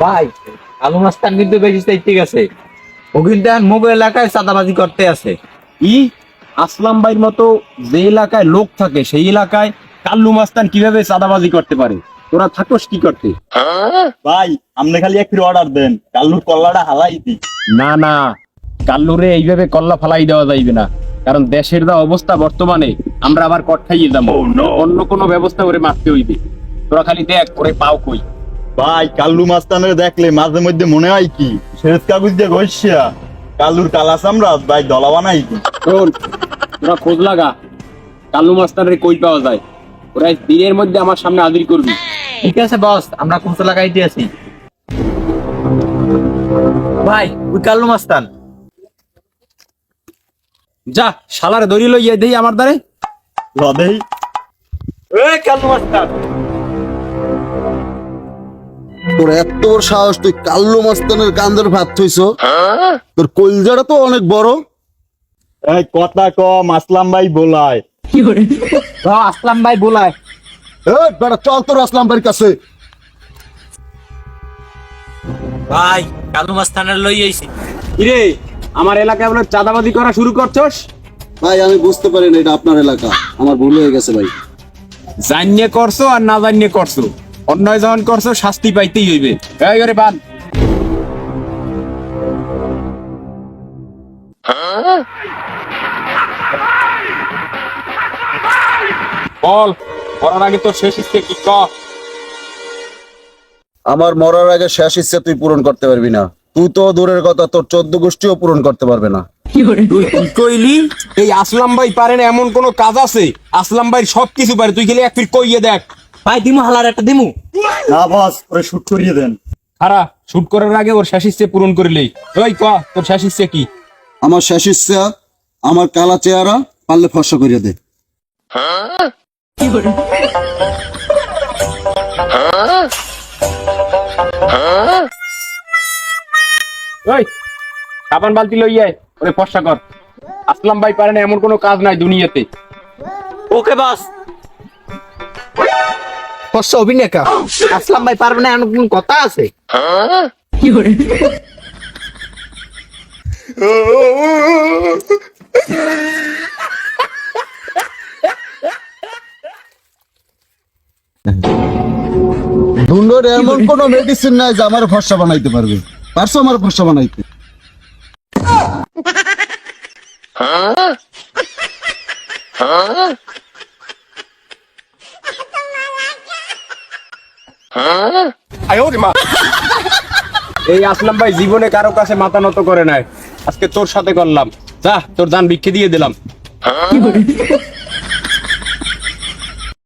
ভাই কালু মাস্তান কিন্তু বেশি ঠিক আছে, ও কিন্তু মোগল এলাকায় চাঁদাবাজি করতে আছে। ই আসলাম ভাইয়ের মতো যে এলাকায় লোক থাকে সেই এলাকায় কাল্লু মাস্তান কিভাবে চাঁদাবাজি করতে পারে? তোরা থাকোস কি করতে? ভাই আপনি খালি একটু অর্ডার দেন, কাল্লুর কল্লাটা হালাই দি। না না, কাল্লুরে এইভাবে কল্লা ফালাই দেওয়া যাইবে না, কারণ দেশের যা অবস্থা বর্তমানে আমরা আবার কট খাইয়ে যাবো। অন্য কোনো ব্যবস্থা করে মারতে হইবে। তোরা খালি দেখ ওরে পাও কই। ভাই কাল্লু মাস্তানের দেখলে মাঝে মধ্যে মনে হয় কি শেষ কাগজ দিয়ে ঘষিয়া কাল্লুর কালা চামড়া ভাই দলা বানাই দি। শোন, তোরা খোঁজ লাগা কাল্লু মাস্টারের কই পাওয়া যায়, ওরা দিনের মধ্যে আমার সামনে হাজির করবি। ঠিক আছে বস, আমরা খোঁজ লাগাইতে আছি। ভাই ওই কালু মাস্তান। যা শালারে ধরি লইয়া দেই আমার দ্বারে। লদেই এই কালু মাস্তান, তোর এত বড় সাহস, তুই কাল্লু মাস্তানের কান্দের ভাত থইছ? তোর কলজাটা তো অনেক বড়। এই কথা কম, আসলাম ভাই বলায়। আসলাম ভাই বলায়। এই বেটা চল তোর আসলাম ভাইয়ের কাছে। ভাই কালু মাস্তানের লই আইছি। কিরে, আমার এলাকায় বলে চাঁদাবাজি করা শুরু করছস? ভাই আমি বুঝতে পারি না এটা আপনার এলাকা, আমার ভুল হয়ে গেছে ভাই। জানিয়ে করছো আর না জানিয়ে করছো, অন্যায় যখন করছো শাস্তি পাইতেই হইবে। এই করে বান। বল, করার আগে তোর শেষ ইচ্ছে কি ক? আমার মরার আগে শেষ ইচ্ছা তুই পূরণ করতে পারবি না। তুই তো দূরের কথা, তোর 14 গোষ্ঠীও পূরণ করতে পারবে না। তুই কি কইলি? এই আসলাম ভাই পারে না এমন কোন কাজ আছে? আসলাম ভাই সবকিছু পারে, তুই খালি এক ফির কইয়ে দেখ। ভাই দিমু হালার একটা দিমু। না বস, ওরে শুট করিয়ে দেন। খারা শুট করার আগে ওর শেষ ইচ্ছে পূরণ করিলেই। ওই ক, তোর শেষ ইচ্ছে কি? আমার শেষ ইচ্ছা, আমার কালা চেহারা পারলে ফর্সা করিয়ে দে। ওই সাবান বালতি লই আয়, ওরে ফর্সা কর। আসলাম ভাই পারে না এমন কোনো কাজ নাই দুনিয়াতে। ওকে বস। ফর্সা অভিনয় কা আসলাম ভাই পারবে না এমন কোন কথা আছে? ধুন্ডর এমন কোন মেডিসিন নাই যে আমার ফর্সা বানাইতে পারবে। পারছো আমার ফর্সা বানাইতে? এই আসলাম ভাই জীবনে কারো কাছে মাথা নত করে নাই, আজকে তোর সাথে করলাম। যা তোর দান ভিক্ষে দিয়ে দিলাম।